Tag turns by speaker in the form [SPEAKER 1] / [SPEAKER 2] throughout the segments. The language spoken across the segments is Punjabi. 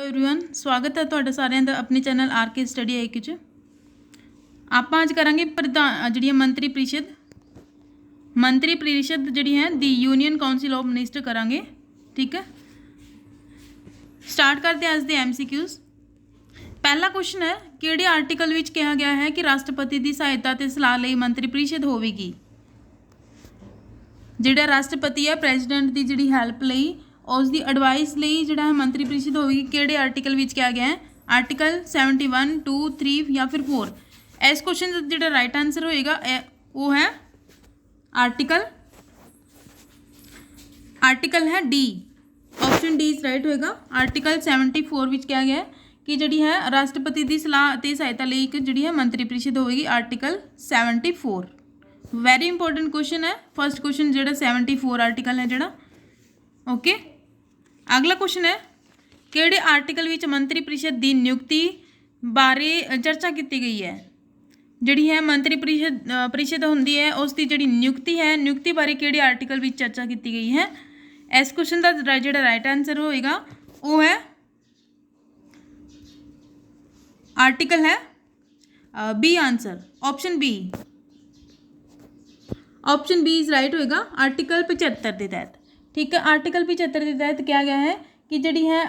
[SPEAKER 1] एवरीवन, स्वागत है तुहाडा सारिਆਂ ਦਾ अपने चैनल RK स्टडी IQ च। ਆਪਾਂ ਅੱਜ ਕਰਾਂਗੇ ਜਿਹੜੀ ਮੰਤਰੀ ਪ੍ਰੀਸ਼ਦ ਜਿਹੜੀ ਹੈ ਦੀ यूनियन काउंसिल ऑफ मिनिस्टर करांगे। ठीक है, स्टार्ट करते हैं आज दे MCQs। पहला क्वेश्चन है, किहड़े आर्टिकल विच कहा गया है कि राष्ट्रपति की सहायता ते सलाह लई मंत्री परिषद होवेगी। जिहड़ा राष्ट्रपति है प्रेजिडेंट की जिहड़ी हैल्प लई उसकी एडवाइस लई जिहड़ा है मंत्री परिषद होगी। किहड़े आर्टिकल विच क्या गया है? आर्टिकल 71, 2, 3 या फिर 4। इस क्वेश्चन का जिहड़ा राइट आंसर होएगा वो है आर्टिकल है D. Option D is right होएगा। आर्टिकल 74 विच क्या गया है कि जिहड़ी है राष्ट्रपति की सलाह ते सहायता लई एक जिहड़ी है मंत्री परिषद होगी। आर्टिकल 74 वेरी इंपोर्टेंट क्वेश्चन है। फर्स्ट क्वेश्चन जिहड़ा 74 आर्टिकल है जिहड़ा ओके। अगला क्वेश्चन है, किहड़े आर्टिकल विच मंत्री परिषद की नियुक्ति बारे चर्चा की गई है। जिहड़ी है मंत्री परिषद होंदी है उसकी जिहड़ी नियुक्ति है, नियुक्ति बारे किहड़े आर्टिकल विच चर्चा की गई है। इस क्वेश्चन का जिहड़ा राइट आंसर होएगा वो है आर्टिकल है B answer. Option B is right होएगा आर्टिकल 75 के तहत। ठीक है, आर्टिकल 75 के तहत क्या गया है कि जिहड़ी है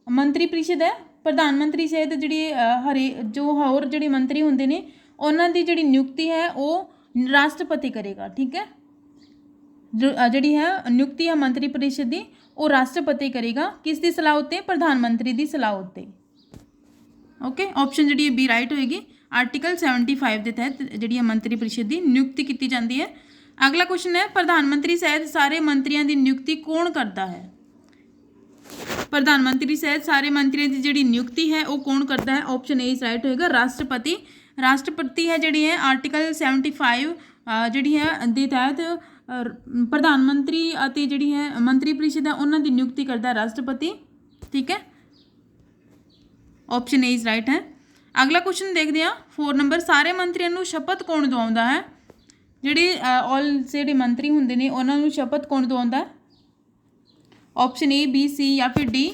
[SPEAKER 1] मंत्री परिषद है प्रधानमंत्री सहित जिहड़ी हरे जो होर जिहड़े मंत्री होंदे ने उन्हां दी जिहड़ी नियुक्ति है वो राष्ट्रपति करेगा। ठीक है, जिहड़ी है नियुक्ति है मंत्री परिषद की वो राष्ट्रपति करेगा। किस दी सलाह उत्ते? प्रधानमंत्री की सलाह उत्ते। ओके, ऑप्शन जिहड़ी बी राइट होएगी। आर्टिकल 75 के तहत जिहड़ी मंत्री परिषद की नियुक्ति की जाती है। अगला क्वेश्चन है, प्रधानमंत्री सहित सारे मंत्रियों की नियुक्ति कौन करता है। प्रधानमंत्री सहित सारे मंत्रियों की जिहड़ी नियुक्ति है वो कौन करता है। ऑप्शन ए इज राइट होएगा राष्ट्रपति। राष्ट्रपति है जिहड़ी है आर्टिकल 75 जिहड़ी है दे तहत प्रधानमंत्री अते जिहड़ी है मंत्री परिषद है उन्हां दी नियुक्ति करता है राष्ट्रपति। ठीक है, ऑप्शन ए इज राइट है। अगला क्वेश्चन देखते हैं 4 नंबर, सारे मंत्रियों को शपथ कौन दिवाउंदा है। ਜਿਹੜੇ ऑल ਜਿਹੜੇ मंत्री होंगे ने उन्होंने शपथ कौन दिवाउंदा है। ऑप्शन ए, बी, सी या फिर डी।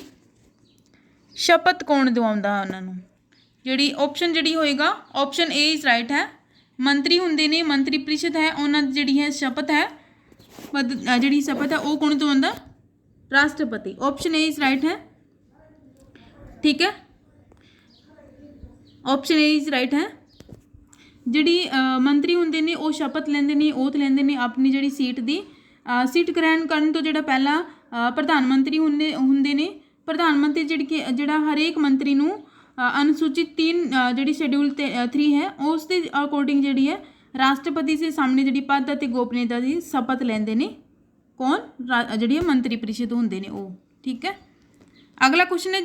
[SPEAKER 1] शपथ कौन दिवाउंदा है उन्होंने। जिहड़ी ऑप्शन जिहड़ी होएगा ऑप्शन ए इज राइट है। मंत्री होंगे ने मंत्री परिषद है उन्होंने जिहड़ी है शपथ है जिहड़ी शपथ है वो कौन दिवाउंदा? राष्ट्रपति। ऑप्शन ए इज राइट है। ठीक है, ऑप्शन ए इज राइट है। जिहड़ी मंत्री होंदे ने वो शपथ लेंदे ने ओथ लेंदे ने अपनी जिहड़ी सीट ग्रहण करन तो जिहड़ा पहला प्रधानमंत्री होंदे ने। प्रधानमंत्री जिहड़ा हरेक मंत्री नूं अनुसूचित 3 जिहड़ी शेड्यूल 3 है उस दे अकॉर्डिंग जिहड़ी है राष्ट्रपति से सामने जिहड़ी पद अते गोपनीयता की शपथ लेंदे ने कौन? जिहड़ी मंत्री परिषद होंदे ने वो। ठीक है, अगला क्वेश्चन है,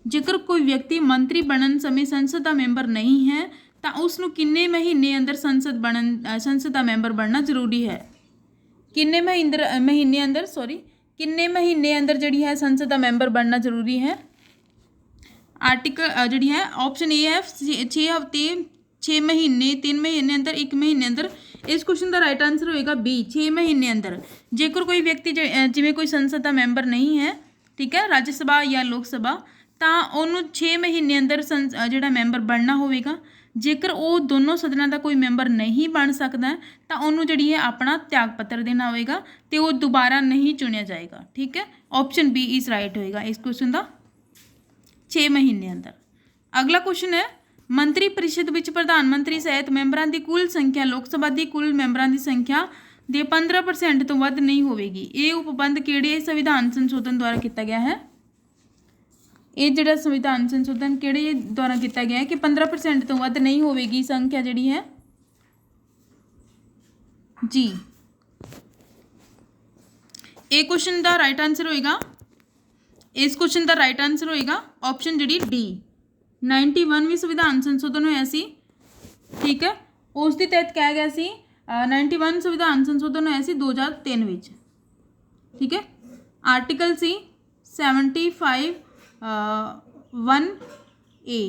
[SPEAKER 1] जेकर कोई व्यक्ति मंत्री बनन समय संसद का मैंबर नहीं है तो उसनूं किन्ने महीने अंदर संसद का मैंबर बनना जरूरी है। किन्ने महीने अंदर जिहड़ी है संसद का मैंबर बनना जरूरी है। आर्टिकल जिहड़ी है ऑप्शन ए है 6 हफ्ते, 6 महीने, 3 महीने अंदर, 1 महीने अंदर। इस क्वेश्चन का राइट आंसर होएगा बी, 6 महीने अंदर। जेकर कोई व्यक्ति जिवें कोई संसद का मैंबर नहीं है, ठीक है, राज्य सभा या लोक सभा, तो उन्होंने 6 महीने अंदर जिहड़ा मैंबर बनना होवेगा। जेकर वो दोनों सदनों का कोई मैंबर नहीं बन सकता तो उन्होंने जिहड़ी है अपना त्याग पत्र देना होगा तो वो दोबारा नहीं चुनिया जाएगा। ठीक है, ऑप्शन बी इज राइट होएगा इस क्वेश्चन का 6 महीने अंदर। अगला क्वेश्चन है, मंत्री परिषद विच प्रधानमंत्री सहित मैंबरां की कुल संख्या लोक सभा की कुल मैंबरां की संख्या के 15% तो वध नहीं होगी। ये उपबंध किहड़े संविधान संशोधन द्वारा किया गया है। ये जिहड़ा संविधान संशोधन किहड़े द्वारा किया गया है कि 15% तो वध नहीं होगी संख्या जिहड़ी है जी। ए क्वेश्चन का राइट आंसर होएगा, इस क्वेश्चन का राइट आंसर होएगा ऑप्शन जिहड़ी डी। 91वीं संविधान संशोधन होया सी। ठीक है, उस दे तहत कहा गया सी 91 संविधान संशोधन होया सी 2003 विच। ठीक है, आर्टिकल सी 75 1A।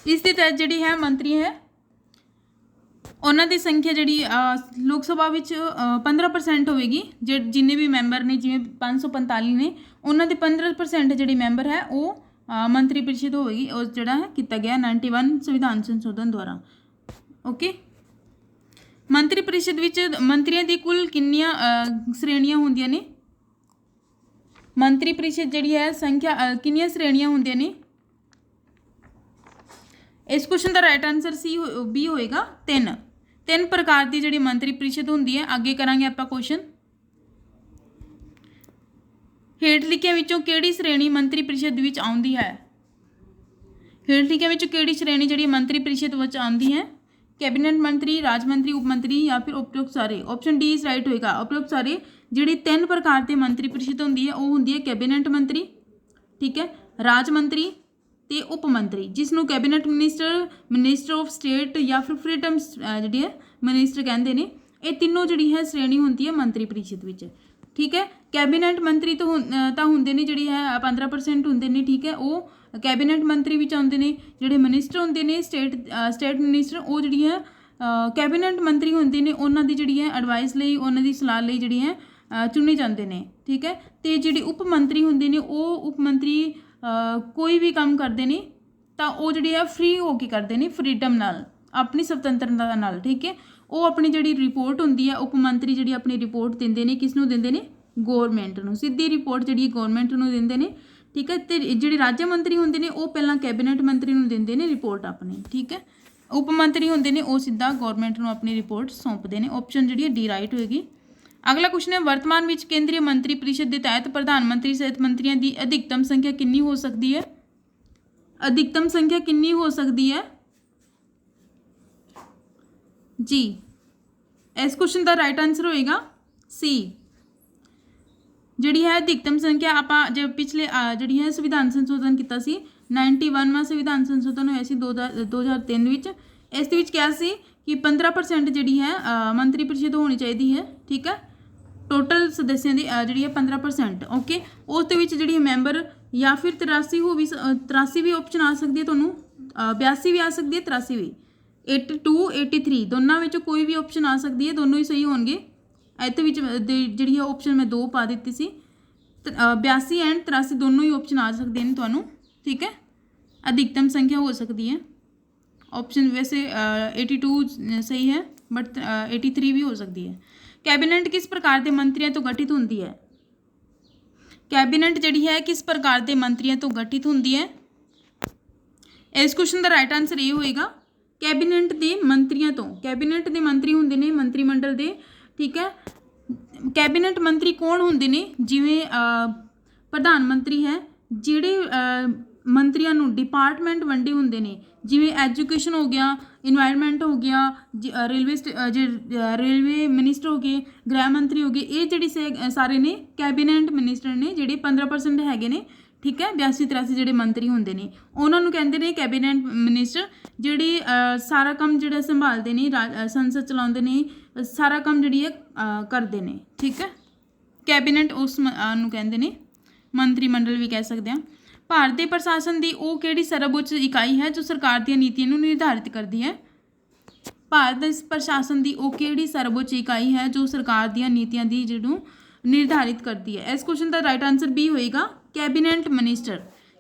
[SPEAKER 1] इस दे तहत जिहड़ी है मंत्री है उन्हों की संख्या जी लोक सभा 15% होगी। जिन्हें भी मैंबर ने जिमें 545 ने ਉਹਨਾਂ ਦੇ 15% ਜਿਹੜੇ ਮੈਂਬਰ ਹੈ ਉਹ ਮੰਤਰੀ ਪ੍ਰੀਸ਼ਦ ਹੋਵੇਗੀ, ਉਹ ਜਿਹੜਾ ਹੈ ਕੀਤਾ ਗਿਆ 91 ਸੰਵਿਧਾਨ ਸੰਸ਼ੋਧਨ ਦੁਆਰਾ। ਓਕੇ, ਮੰਤਰੀ ਪ੍ਰੀਸ਼ਦ ਵਿੱਚ ਮੰਤਰੀਆਂ ਦੀ ਕੁੱਲ ਕਿੰਨੀਆਂ ਸ਼੍ਰੇਣੀਆਂ ਹੁੰਦੀਆਂ ਨੇ? ਮੰਤਰੀ ਪ੍ਰੀਸ਼ਦ ਜਿਹੜੀ ਹੈ ਸੰਖਿਆ ਕਿੰਨੀਆਂ ਸ਼੍ਰੇਣੀਆਂ ਹੁੰਦੀਆਂ ਨੇ? ਇਸ ਕੁਐਸਚਨ ਦਾ ਰਾਈਟ ਆਨਸਰ B ਹੋਏਗਾ 3 ਪ੍ਰਕਾਰ ਦੀ ਜਿਹੜੀ ਮੰਤਰੀ ਪ੍ਰੀਸ਼ਦ ਹੁੰਦੀ ਹੈ। ਅੱਗੇ ਕਰਾਂਗੇ ਆਪਾਂ ਕੁਐਸਚਨ, ਹੇਠ ਲਿਖਿਆਂ ਵਿੱਚੋਂ ਕਿਹੜੀ ਸ਼੍ਰੇਣੀ ਮੰਤਰੀ ਪ੍ਰੀਸ਼ਦ ਵਿੱਚ ਆਉਂਦੀ ਹੈ? ਹੇਠ ਲਿਖਿਆਂ ਵਿੱਚੋਂ ਕਿਹੜੀ ਸ਼੍ਰੇਣੀ ਜਿਹੜੀ ਮੰਤਰੀ ਪ੍ਰੀਸ਼ਦ ਵਿੱਚ ਆਉਂਦੀ ਹੈ? कैबिनेट मंत्री, राज मंत्री, उप मंत्री या फिर उपरोक्त सारे? ऑप्शन डी इज राइट होएगा। उपरोक्त सारे जिहड़ी 3 प्रकार के मंत्री परिषद होंदी है वो होंदी है कैबिनेट मंत्री, ठीक है, राज मंत्री ते उप मंत्री, जिसनों cabinet minister, minister of state या फिर फ्रीडम जिहड़ी है मिनिस्टर कहते हैं। ये तीनों जिहड़ी है श्रेणी होंदी है मंत्री परिषद विच, ठीक है। कैबिनेट मंत्री तो होंदे ने जिहड़ी है 15% होंदे ने, ठीक है। वो कैबिनेट मंत्री विच आउंदे ने। जिहड़े मिनिस्टर होंदे ने स्टेट मिनिस्टर, वो जिहड़ी है कैबिनेट मंत्री होंदे ने, उन्हां दी जिहड़ी है एडवाइस लई, उन्हां दी सलाह लई जिहड़ी है चुने जाते हैं, ठीक है। तो जिहड़े उप मंत्री होंदे ने वो उप मंत्री कोई भी काम करते हैं तो वो जिहड़ी है फ्री होके करते हैं, फ्रीडम नाल, अपनी स्वतंत्रता नाल, ठीक है। वो अपनी जिहड़ी रिपोर्ट होंदी है, उप मंत्री जिहड़ी अपनी रिपोर्ट दिंदे ने, किसनूं दिंदे ने? गौरमेंट नूं, सीधी रिपोर्ट जिहड़ी गौरमेंट नूं दिंदे ने, ठीक है। तो जिहड़े राज्य मंत्री होंदे ने वो पहलां कैबिनेट मंत्री नूं दिंदे ने रिपोर्ट अपनी, ठीक है। उप मंत्री होंदे ने वो सीधा गौरमेंट नूं अपनी रिपोर्ट सौंपदे ने। ऑप्शन जिहड़ी डी राइट होएगी। अगला क्वेश्चन है, वर्तमान में केंद्रीय मंत्री परिषद के तहत प्रधानमंत्री सहित मंत्रियों की अधिकतम संख्या कितनी हो सकती है? अधिकतम संख्या कितनी हो सकती है जी? इस क्वेश्चन का राइट आंसर होएगा सी। जिहड़ी है अधिकतम संख्या आपां जो पिछले जिहड़ी है संविधान संशोधन किया सी 91वां संविधान संशोधन होया सी 2003 विच। इस विच क्या सी कि 15% जिहड़ी है मंत्री परिषद होनी चाहिए है, ठीक है। टोटल सदस्यों की जिहड़ी है 15%, ओके। उस विच जिहड़ी मैंबर या फिर 83 भी ऑप्शन आ सकती है, तुहानूं 82 भी आ सकती है, 83 भी, 82 83 दोनों में कोई भी ऑप्शन आ सकती है, दोनों ही सही होंगे। इत्थे विच जिहड़ी है ऑप्शन मैं 2 पा दी सी, 82 एंड 83 दोनों ही ऑप्शन आ सकते हैं तुहानूं, ठीक है। अधिकतम संख्या हो सकती है। ऑप्शन वैसे 82 सही है, बट 83 भी हो सकती है। कैबिनेट किस प्रकार के मंत्रियों तो गठित होंदी है? कैबिनेट जिहड़ी है किस प्रकार के मंत्रियों तो गठित होंदी है? इस क्वेश्चन का राइट आंसर ये होएगा कैबिनेट के मंत्रियों तो। कैबिनेट के मंत्री होंदे ने मंत्रिमंडल के, ठीक है। कैबिनेट मंत्री कौन होंदे ने? जिवें प्रधानमंत्री है, जिहड़े मंत्रियों नूं डिपार्टमेंट वंडे होंदे ने, जिवें एजुकेशन हो गया, इन्वायरमेंट हो गया, रेलवे मिनिस्टर हो गए, गृह मंत्री हो गए, ये जिहड़े सारे ने कैबिनेट मिनिस्टर ने, जिहड़े 15% हैगे ने, ठीक है। 82-83 जिहड़े मंत्री होंदे ने उन्हां नूं कहंदे ने कैबिनेट मिनिस्टर, जिहड़े सारा काम जिहड़ा संभालदे ने, संसद चलाउंदे ने, सारा काम जिहड़ी है करदे ने, ठीक है। कैबिनेट उस नूं कहंदे ने, मंत्रिमंडल भी कह सकते हैं। भारतीय प्रशासन की वो किहड़ी सर्वोच्च इकाई है जो सरकार दी नीतियों को निर्धारित करती है? भारत प्रशासन की वो किहड़ी सर्वोच्च इकाई है जो सरकार दी नीतियों की जिहड़ू निर्धारित करती है? इस क्वेश्चन का राइट आंसर बी होएगा कैबिनेट मिनिस्टर।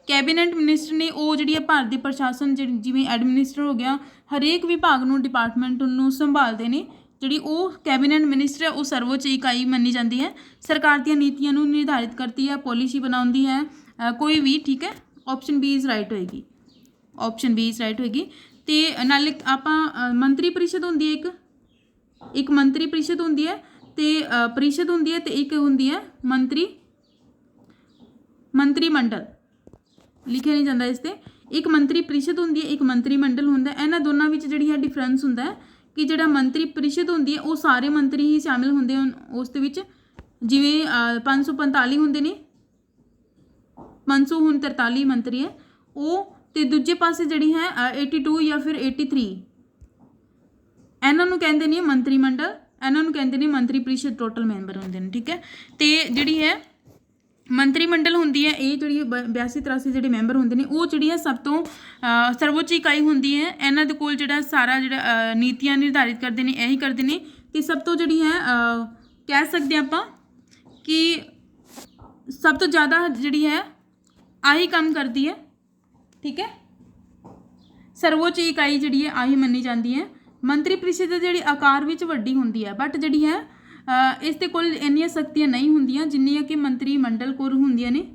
[SPEAKER 1] कैबिनेट मिनिस्टर ने वो जिहड़ी है भारतीय प्रशासन जिवें एडमिनिस्टर हो गया, हरेक विभाग नूं डिपार्टमेंट नूं संभालते हैं, जिहड़ी वो कैबिनेट मिनिस्टर है वो सर्वोच्च इकाई मनी जाती है, सरकार दी नीतियों को निर्धारित करती है, पॉलिसी बनाती है, कोई भी, ठीक है। ऑप्शन बी इज राइट होएगी। ऑप्शन बी इज राइट होएगी। तो नाले आपां मंत्री परिषद होंदी है, एक मंत्री परिषद होंदी है, तो परिषद होंदी है, तो एक होंदी है मंत्रिमंडल, लिखिया नहीं जाता इस ते। एक मंत्री परिषद होंदी है, एक मंत्रिमंडल होंदा है। इन्हां दोनों विच जिहड़ी है डिफरेंस होंदा है कि जिहड़ा मंत्री परिषद होंदी है वो सारे मंत्री ही शामिल होंदे हैं उस दे विच, जिवें 545 होंदे ने, 543 मंत्री है वो, तो दूजे पासे जिहड़ी है 82 या फिर 83 इन्हां नूं कहंदे ने मंत्रिमंडल, इन्हां नूं कहंदे ने मंत्री परिषद, टोटल मैंबर होंदे ने, ठीक है। तो जिहड़ी है मंत्रिमंडल होंदी है, ये जिहड़ी 82-83 जिहड़े मैंबर होंदे ने वो जिहड़ी है सब तो सर्वोच्च इकाई होंदी है। इन्हां दे कोल जिहड़ा सारा जिहड़ा नीतियां निर्धारित करते हैं यही करते हैं। तो सब तो जिहड़ी है कह सकते हैं आपां कि ਸਭ ਤੋਂ ਜ਼ਿਆਦਾ ਜਿਹੜੀ ਹੈ ਆਹੀ ਕੰਮ ਕਰਦੀ ਹੈ। ਠੀਕ ਹੈ, ਸਰਵੋੱਚ ਇਕਾਈ ਜਿਹੜੀ ਹੈ ਆਹੀ ਮੰਨੀ ਜਾਂਦੀ ਹੈ। ਮੰਤਰੀ ਪ੍ਰੀਸ਼ਦ ਜਿਹੜੀ ਆਕਾਰ ਵਿੱਚ ਵੱਡੀ ਹੁੰਦੀ ਹੈ, ਬਟ ਜਿਹੜੀ ਹੈ ਇਸ ਦੇ ਕੋਲ ਇੰਨੀਆਂ ਸ਼ਕਤੀਆਂ ਨਹੀਂ ਹੁੰਦੀਆਂ ਜਿੰਨੀਆਂ ਕਿ ਮੰਤਰੀ ਮੰਡਲ ਕੋਲ ਹੁੰਦੀਆਂ ਨੇ।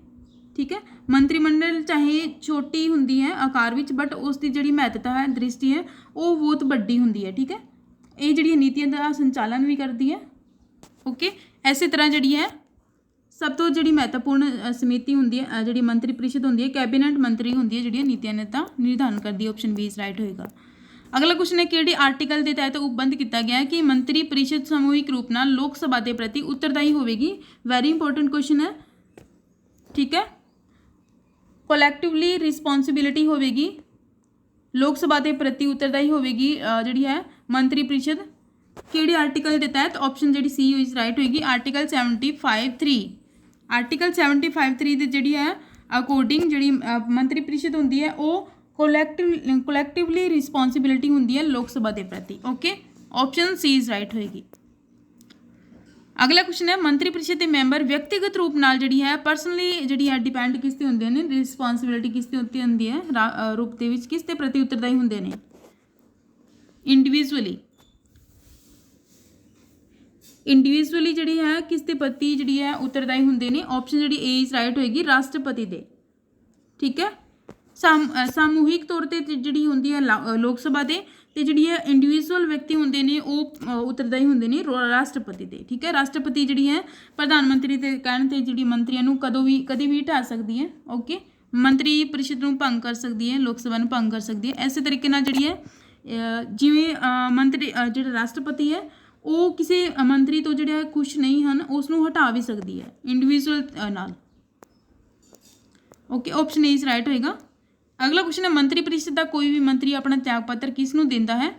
[SPEAKER 1] ਠੀਕ ਹੈ, ਮੰਤਰੀ ਮੰਡਲ ਚਾਹੇ ਛੋਟੀ ਹੁੰਦੀ ਹੈ ਆਕਾਰ ਵਿੱਚ, ਬਟ ਉਸ ਦੀ ਜਿਹੜੀ ਮਹੱਤਤਾ ਹੈ, ਦ੍ਰਿਸ਼ਟੀ ਹੈ, ਉਹ ਬਹੁਤ ਵੱਡੀ ਹੁੰਦੀ ਹੈ। ਠੀਕ ਹੈ, ਇਹ ਜਿਹੜੀਆਂ ਨੀਤੀਆਂ ਦਾ ਸੰਚਾਲਨ ਵੀ ਕਰਦੀ ਹੈ। ਓਕੇ, ਇਸੇ ਤਰ੍ਹਾਂ ਜਿਹੜੀ ਹੈ ਸਭ ਤੋਂ ਜਿਹੜੀ ਮਹੱਤਵਪੂਰਨ ਸਮਿਤੀ ਹੁੰਦੀ ਹੈ, ਜਿਹੜੀ ਮੰਤਰੀ ਪ੍ਰੀਸ਼ਦ ਹੁੰਦੀ ਹੈ, ਕੈਬਨਿਟ ਮੰਤਰੀ ਹੁੰਦੀ ਹੈ, ਜਿਹੜੀਆਂ ਨੀਤੀਆਂ ਦਾ ਨਿਰਧਾਰਨ ਕਰਦੀ ਹੈ। ਆਪਸ਼ਨ ਬੀ ਇਜ਼ ਰਾਈਟ ਹੋਏਗਾ। ਅਗਲਾ ਕੁਐਸਚਨ ਹੈ, ਕਿਹੜੇ ਆਰਟੀਕਲ ਦੇ ਤਹਿਤ ਉਪਬੰਧ ਕੀਤਾ ਗਿਆ ਹੈ ਕਿ ਮੰਤਰੀ ਪ੍ਰੀਸ਼ਦ ਸਮੂਹਿਕ ਰੂਪ ਨਾਲ ਲੋਕ ਸਭਾ ਦੇ ਪ੍ਰਤੀ ਉੱਤਰਦਾਈ ਹੋਵੇਗੀ। ਵੈਰੀ ਇੰਪੋਰਟੈਂਟ ਕੁਐਸਚਨ ਹੈ। ਠੀਕ ਹੈ, ਕੋਲੈਕਟਿਵਲੀ ਰਿਸਪੌਂਸਿਬਿਲਿਟੀ ਹੋਵੇਗੀ, ਲੋਕ ਸਭਾ ਦੇ ਪ੍ਰਤੀ ਉੱਤਰਦਾਈ ਹੋਵੇਗੀ ਜਿਹੜੀ ਹੈ ਮੰਤਰੀ ਪ੍ਰੀਸ਼ਦ। ਕਿਹੜੇ ਆਰਟੀਕਲ ਦੇ ਤਹਿਤ? ਆਪਸ਼ਨ ਜਿਹੜੀ ਸੀ ਇਜ਼ ਰਾਈਟ ਹੋਏਗੀ, ਆਰਟੀਕਲ 75(3). ਆਰਟੀਕਲ 75(3) ਦੇ ਜਿਹੜੀ ਹੈ ਅਕੋਰਡਿੰਗ ਜਿਹੜੀ ਮੰਤਰੀ ਪ੍ਰੀਸ਼ਦ ਹੁੰਦੀ ਹੈ ਉਹ ਕੋਲੈਕਟਿਵਲੀ ਰਿਸਪੌਂਸਿਬਿਲਿਟੀ ਹੁੰਦੀ ਹੈ ਲੋਕ ਸਭਾ ਦੇ ਪ੍ਰਤੀ। Okay, option C is right ਹੋਏਗੀ। ਅਗਲਾ ਕੁਐਸਚਨ ਹੈ, ਮੰਤਰੀ ਪ੍ਰੀਸ਼ਦ ਦੇ ਮੈਂਬਰ ਵਿਅਕਤੀਗਤ ਰੂਪ ਨਾਲ ਜਿਹੜੀ ਹੈ ਪਰਸਨਲੀ ਜਿਹੜੀ ਹੈ ਡਿਪੈਂਡ ਕਿਸ ਤੇ ਹੁੰਦੇ ਨੇ, ਰਿਸਪੌਂਸਿਬਿਲਿਟੀ ਕਿਸ ਤੇ ਉੱਤੇ ਹੁੰਦੀ ਹੈ ਰੂਪ ਦੇ ਵਿੱਚ, ਕਿਸ ਦੇ ਪ੍ਰਤੀ ਉੱਤਰਦਾਈ ਹੁੰਦੇ ਨੇ? ਇੰਡੀਵਿਜੂਅਲੀ ਜਿਹੜੀ ਹੈ ਕਿਸ ਦੇ ਪ੍ਰਤੀ ਜਿਹੜੀ ਹੈ ਉੱਤਰਦਾਈ ਹੁੰਦੇ ਨੇ? ਆਪਸ਼ਨ ਜਿਹੜੀ ਏ ਇਜ਼ ਰਾਈਟ ਹੋਏਗੀ, ਰਾਸ਼ਟਰਪਤੀ ਦੇ। ਠੀਕ ਹੈ, ਸਮੂਹਿਕ ਤੌਰ ਤੇ ਜਿਹੜੀ ਹੁੰਦੀ ਹੈ ਲੋਕ ਸਭਾ ਦੇ, ਤੇ ਜਿਹੜੀ ਹੈ ਇੰਡੀਵਿਜੂਅਲ ਵਿਅਕਤੀ ਹੁੰਦੇ ਨੇ ਉਹ ਉੱਤਰਦਾਈ ਹੁੰਦੇ ਨੇ ਰਾਸ਼ਟਰਪਤੀ ਦੇ। ਠੀਕ ਹੈ, ਰਾਸ਼ਟਰਪਤੀ ਜਿਹੜੀ ਹੈ ਪ੍ਰਧਾਨ ਮੰਤਰੀ ਦੇ ਕਹਿਣ ਤੇ ਜਿਹੜੀ ਮੰਤਰੀਆਂ ਨੂੰ ਕਦੇ ਵੀ ਹਟਾ ਸਕਦੀ ਹੈ। ਓਕੇ, ਮੰਤਰੀ ਪ੍ਰੀਸ਼ਦ ਨੂੰ ਭੰਗ ਕਰ ਸਕਦੀ ਹੈ, ਲੋਕ ਸਭਾ ਨੂੰ ਭੰਗ ਕਰ ਸਕਦੀ ਹੈ। ਇਸੇ ਤਰੀਕੇ ਨਾਲ ਜਿਹੜੀ ਹੈ ਜਿਵੇਂ ਮੰਤਰੀ ਜਿਹੜਾ ਰਾਸ਼ਟਰਪਤੀ ਹੈ ਉਹ ਕਿਸੇ ਮੰਤਰੀ ਤੋਂ ਜਿਹੜਾ ਖੁਸ਼ ਨਹੀਂ ਹਨ ਉਸ ਨੂੰ ਹਟਾ ਵੀ ਸਕਦੀ ਹੈ ਇੰਡੀਵਿਜੂਅਲ ਨਾਲ। Okay, option A is right ਹੋਏਗਾ। ਅਗਲਾ ਕੁਐਸਚਨ ਹੈ, ਮੰਤਰੀ ਪ੍ਰੀਸ਼ਦ ਦਾ ਕੋਈ ਵੀ ਮੰਤਰੀ ਆਪਣਾ ਤਿਆਗ ਪੱਤਰ ਕਿਸ ਨੂੰ ਦਿੰਦਾ ਹੈ?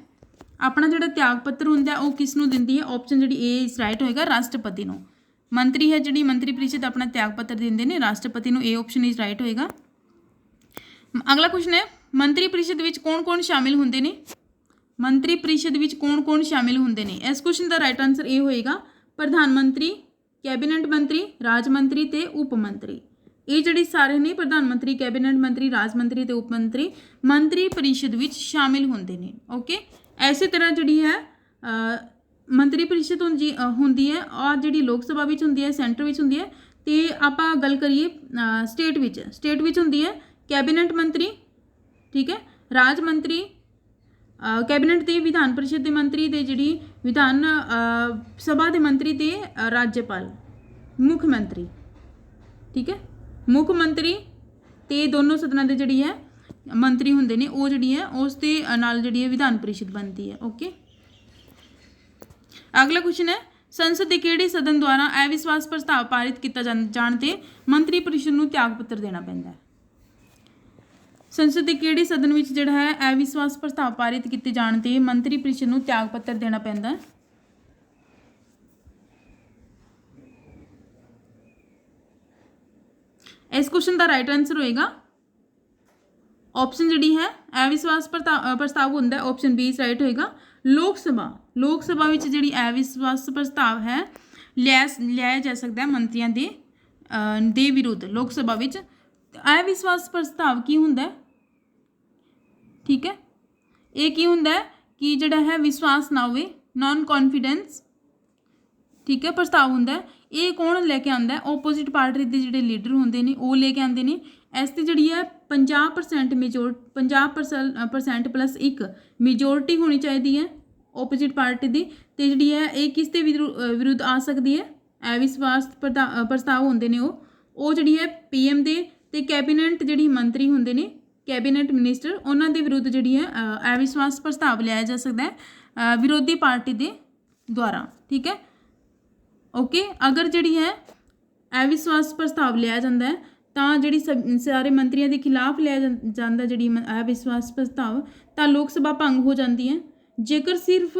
[SPEAKER 1] ਆਪਣਾ ਜਿਹੜਾ ਤਿਆਗ ਪੱਤਰ ਹੁੰਦਾ ਉਹ ਕਿਸ ਨੂੰ ਦਿੰਦੀ ਹੈ? ਆਪਸ਼ਨ ਜਿਹੜੀ ਏ ਇਜ਼ ਰਾਈਟ ਹੋਏਗਾ, ਰਾਸ਼ਟਰਪਤੀ ਨੂੰ। ਮੰਤਰੀ ਹੈ ਜਿਹੜੀ ਮੰਤਰੀ ਪ੍ਰੀਸ਼ਦ ਆਪਣਾ ਤਿਆਗ ਪੱਤਰ ਦਿੰਦੇ ਨੇ ਰਾਸ਼ਟਰਪਤੀ ਨੂੰ। ਏ ਆਪਸ਼ਨ ਇਜ਼ ਰਾਈਟ ਹੋਏਗਾ। ਅਗਲਾ ਕੁਐਸਚਨ ਹੈ, ਮੰਤਰੀ ਪ੍ਰੀਸ਼ਦ ਵਿੱਚ ਕੌਣ-ਕੌਣ ਸ਼ਾਮਿਲ ਹੁੰਦੇ ਨੇ? ਮੰਤਰੀ ਪ੍ਰੀਸ਼ਦ ਵਿੱਚ ਕੌਣ-ਕੌਣ ਸ਼ਾਮਿਲ ਹੁੰਦੇ ਨੇ? ਇਸ ਕੁਐਸਚਨ ਦਾ ਰਾਈਟ ਆਨਸਰ ਇਹ ਹੋਏਗਾ, ਪ੍ਰਧਾਨ ਮੰਤਰੀ, ਕੈਬਨਿਟ ਮੰਤਰੀ, ਰਾਜ ਮੰਤਰੀ ਤੇ ਉਪ ਮੰਤਰੀ। ਇਹ ਜਿਹੜੇ ਸਾਰੇ ਨੇ ਪ੍ਰਧਾਨ ਮੰਤਰੀ, ਕੈਬਨਿਟ ਮੰਤਰੀ, ਰਾਜ ਮੰਤਰੀ ਤੇ ਉਪ ਮੰਤਰੀ ਮੰਤਰੀ ਪ੍ਰੀਸ਼ਦ ਵਿੱਚ ਸ਼ਾਮਿਲ ਹੁੰਦੇ ਨੇ। ਓਕੇ, ਐਸੇ ਤਰ੍ਹਾਂ ਜਿਹੜੀ ਹੈ ਮੰਤਰੀ ਪ੍ਰੀਸ਼ਦ ਹੁੰਦੀ ਹੈ ਔਰ ਜਿਹੜੀ ਲੋਕ ਸਭਾ ਵਿੱਚ ਹੁੰਦੀ ਹੈ, ਸੈਂਟਰ ਵਿੱਚ ਹੁੰਦੀ ਹੈ। ਤੇ ਆਪਾਂ ਗੱਲ ਕਰੀਏ ਸਟੇਟ ਵਿੱਚ ਹੁੰਦੀ ਹੈ ਕੈਬਨਿਟ ਮੰਤਰੀ। ਠੀਕ ਹੈ, ਰਾਜ ਮੰਤਰੀ, ਕੈਬਨਿਟ ਦੇ ਵਿਧਾਨ ਪ੍ਰੀਸ਼ਦ ਦੇ ਮੰਤਰੀ ਤੇ ਜਿਹੜੀ ਵਿਧਾਨ ਸਭਾ ਦੇ ਮੰਤਰੀ ਤੇ ਰਾਜਪਾਲ, ਮੁੱਖ ਮੰਤਰੀ। ਠੀਕ ਹੈ, ਮੁੱਖ ਮੰਤਰੀ ਤੇ ਦੋਨੋਂ ਸਦਨਾਂ ਦੇ ਜਿਹੜੀ ਹੈ ਮੰਤਰੀ ਹੁੰਦੇ ਨੇ ਉਹ ਜਿਹੜੀ ਹੈ ਉਸ ਦੇ ਨਾਲ ਜਿਹੜੀ ਹੈ ਵਿਧਾਨ ਪ੍ਰੀਸ਼ਦ ਬਣਦੀ ਹੈ। ਓਕੇ, ਅਗਲਾ ਕੁਐਸਚਨ ਹੈ, ਸੰਸਦ ਦੇ ਕਿਹੜੇ ਸਦਨ ਦੁਆਰਾ ਅਵਿਸ਼ਵਾਸ ਪ੍ਰਸਤਾਵ ਪਾਰਿਤ ਕੀਤਾ ਜਾਣ ਤੇ ਮੰਤਰੀ ਪ੍ਰੀਸ਼ਦ ਨੂੰ ਤਿਆਗ ਪੱਤਰ ਦੇਣਾ ਪੈਂਦਾ ਹੈ? ਸੰਸਦ ਦੇ ਕਿਹੜੇ ਸਦਨ ਵਿੱਚ ਜਿਹੜਾ ਹੈ ਅਵਿਸ਼ਵਾਸ ਪ੍ਰਸਤਾਵ ਪਾਰਿਤ ਕੀਤੇ ਜਾਣ ਤੇ ਮੰਤਰੀ ਪ੍ਰੀਸ਼ਦ ਨੂੰ ਤਿਆਗ ਪੱਤਰ ਦੇਣਾ ਪੈਂਦਾ ਹੈ? ਇਸ ਕੁਐਸਚਨ ਦਾ ਰਾਈਟ ਆਨਸਰ ਹੋਏਗਾ ਆਪਸ਼ਨ ਜਿਹੜੀ ਹੈ ਅਵਿਸ਼ਵਾਸ ਪ੍ਰਸਤਾਵ ਹੁੰਦਾ ਹੈ, ਆਪਸ਼ਨ ਬੀ ਰਾਈਟ ਹੋਏਗਾ, ਲੋਕ ਸਭਾ ਵਿੱਚ ਜਿਹੜੀ ਅਵਿਸ਼ਵਾਸ ਪ੍ਰਸਤਾਵ ਹੈ ਲਿਆਇਆ ਜਾ ਸਕਦਾ ਹੈ ਮੰਤਰੀਆਂ ਦੇ ਵਿਰੁੱਧ। ਲੋਕ ਸਭਾ ਵਿੱਚ ਅਵਿਸ਼ਵਾਸ ਪ੍ਰਸਤਾਵ ਕੀ ਹੁੰਦਾ ਹੈ? ਠੀਕ ਹੈ, ਇਹ ਕੀ ਹੁੰਦਾ ਹੈ ਕਿ ਜਿਹੜਾ ਹੈ ਵਿਸ਼ਵਾਸ ਨਾ ਹੋਵੇ, ਨਾਨ ਕੌਨਫੀਡੈਂਸ, ਠੀਕ ਹੈ, ਪ੍ਰਸਤਾਵ ਹੁੰਦਾ ਹੈ। ਇਹ ਕੌਣ ਲੈ ਕੇ ਆਉਂਦਾ ਹੈ? ਓਪੋਜ਼ਿਟ ਪਾਰਟੀ ਦੇ ਜਿਹੜੇ ਲੀਡਰ ਹੁੰਦੇ ਨੇ ਉਹ ਲੈ ਕੇ ਆਉਂਦੇ ਨੇ। ਇਸ 'ਤੇ ਜਿਹੜੀ ਹੈ 50% 50% ਪਲੱਸ 1 ਮੇਜੋਰਿਟੀ ਹੋਣੀ ਚਾਹੀਦੀ ਹੈ ਓਪੋਜ਼ਿਟ ਪਾਰਟੀ ਦੀ। ਅਤੇ ਜਿਹੜੀ ਹੈ ਇਹ ਕਿਸ ਦੇ ਵਿਰੁੱਧ ਆ ਸਕਦੀ ਹੈ? ਅਵਿਸ਼ਵਾਸ ਪ੍ਰਸਤਾਵ ਹੁੰਦੇ ਨੇ ਉਹ ਜਿਹੜੀ ਹੈ PM ਦੇ ਅਤੇ ਕੈਬਨਿਟ ਜਿਹੜੀ ਮੰਤਰੀ ਹੁੰਦੇ ਨੇ, ਕੈਬਨਿਟ ਮਿਨਿਸਟਰ, ਉਹਨਾਂ ਦੇ ਵਿਰੁੱਧ ਜਿਹੜੀ ਹੈ ਅਵਿਸ਼ਵਾਸ ਪ੍ਰਸਤਾਵ ਲਿਆਇਆ ਜਾ ਸਕਦਾ ਹੈ ਵਿਰੋਧੀ ਪਾਰਟੀ ਦੇ ਦੁਆਰਾ। ਠੀਕ ਹੈ, ਓਕੇ, ਅਗਰ ਜਿਹੜੀ ਹੈ ਅਵਿਸ਼ਵਾਸ ਪ੍ਰਸਤਾਵ ਲਿਆ ਜਾਂਦਾ ਹੈ ਤਾਂ ਜਿਹੜੀ ਸਾਰੇ ਮੰਤਰੀਆਂ ਦੇ ਖਿਲਾਫ ਲਿਆ ਜਾਂਦਾ ਜਿਹੜੀ ਅਵਿਸ਼ਵਾਸ ਪ੍ਰਸਤਾਵ, ਤਾਂ ਲੋਕ ਸਭਾ ਭੰਗ ਹੋ ਜਾਂਦੀ ਹੈ। ਜੇਕਰ ਸਿਰਫ